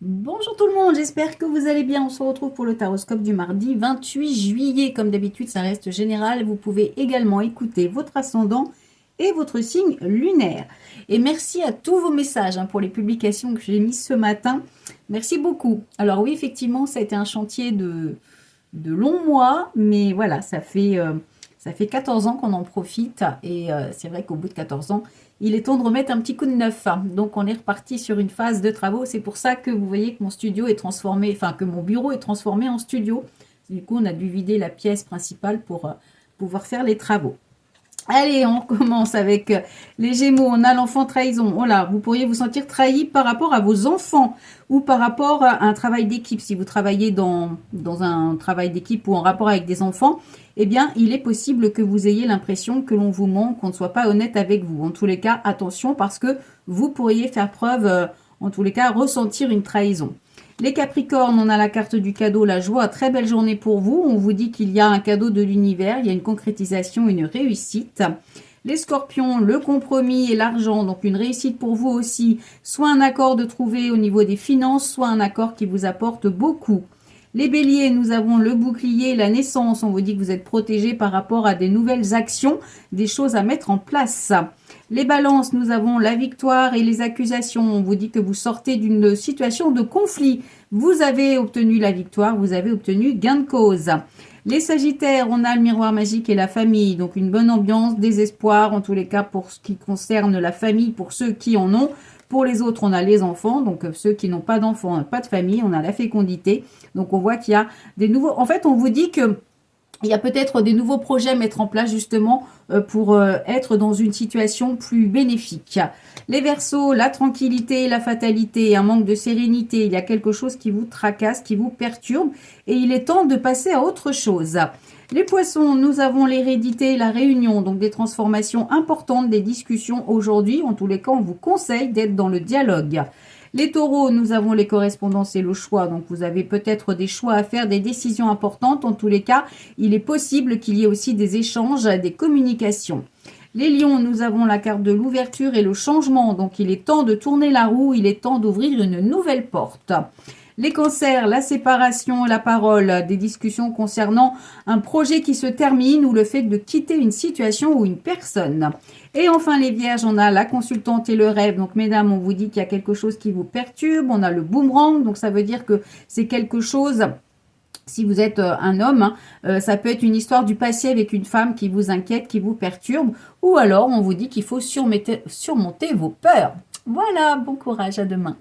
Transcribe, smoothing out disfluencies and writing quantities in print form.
Bonjour tout le monde, j'espère que vous allez bien. On se retrouve pour le taroscope du mardi 28 juillet. Comme d'habitude, ça reste général. Vous pouvez également écouter votre ascendant et votre signe lunaire. Et merci à tous vos messages pour les publications que j'ai mises ce matin. Merci beaucoup. Alors oui, effectivement, ça a été un chantier de longs mois, mais voilà, ça fait 14 ans qu'on en profite. Et c'est vrai qu'au bout de 14 ans, il est temps de remettre un petit coup de neuf. Donc on est reparti sur une phase de travaux. C'est pour ça que vous voyez que mon studio est transformé, enfin que mon bureau est transformé en studio. Du coup, on a dû vider la pièce principale pour pouvoir faire les travaux. Allez, on commence avec les Gémeaux. On a l'enfant trahison. Oh là, vous pourriez vous sentir trahi par rapport à vos enfants ou par rapport à un travail d'équipe. Si vous travaillez dans un travail d'équipe ou en rapport avec des enfants, eh bien, il est possible que vous ayez l'impression que l'on vous ment, qu'on ne soit pas honnête avec vous. En tous les cas, attention parce que vous pourriez faire preuve, en tous les cas, ressentir une trahison. Les Capricornes, on a la carte du cadeau, la joie, très belle journée pour vous. On vous dit qu'il y a un cadeau de l'univers, il y a une concrétisation, une réussite. Les Scorpions, le compromis et l'argent, donc une réussite pour vous aussi. Soit un accord de trouver au niveau des finances, soit un accord qui vous apporte beaucoup. Les Béliers, nous avons le bouclier, la naissance. On vous dit que vous êtes protégé par rapport à des nouvelles actions, des choses à mettre en place. Les balances, nous avons la victoire et les accusations. On vous dit que vous sortez d'une situation de conflit. Vous avez obtenu la victoire, vous avez obtenu gain de cause. Les sagittaires, on a le miroir magique et la famille. Donc une bonne ambiance, des espoirs, en tous les cas pour ce qui concerne la famille, pour ceux qui en ont. Pour les autres, on a les enfants. Donc ceux qui n'ont pas d'enfants, pas de famille, on a la fécondité. Donc on voit qu'il y a des nouveaux... En fait, on vous dit que il y a peut-être des nouveaux projets à mettre en place justement pour être dans une situation plus bénéfique. Les Verseaux, la tranquillité, la fatalité, un manque de sérénité, il y a quelque chose qui vous tracasse, qui vous perturbe et il est temps de passer à autre chose. Les Poissons, nous avons l'hérédité, la réunion, donc des transformations importantes, des discussions aujourd'hui. En tous les cas, on vous conseille d'être dans le dialogue. Les Taureaux, nous avons les correspondances et le choix. Donc, vous avez peut-être des choix à faire, des décisions importantes. En tous les cas, il est possible qu'il y ait aussi des échanges, des communications. Les Lions, nous avons la carte de l'ouverture et le changement. Donc, il est temps de tourner la roue. Il est temps d'ouvrir une nouvelle porte. Les cancers, la séparation, la parole, des discussions concernant un projet qui se termine ou le fait de quitter une situation ou une personne. Et enfin les vierges, on a la consultante et le rêve. Donc mesdames, on vous dit qu'il y a quelque chose qui vous perturbe. On a le boomerang, donc ça veut dire que c'est quelque chose... Si vous êtes un homme, ça peut être une histoire du passé avec une femme qui vous inquiète, qui vous perturbe. Ou alors on vous dit qu'il faut surmonter vos peurs. Voilà, bon courage, à demain.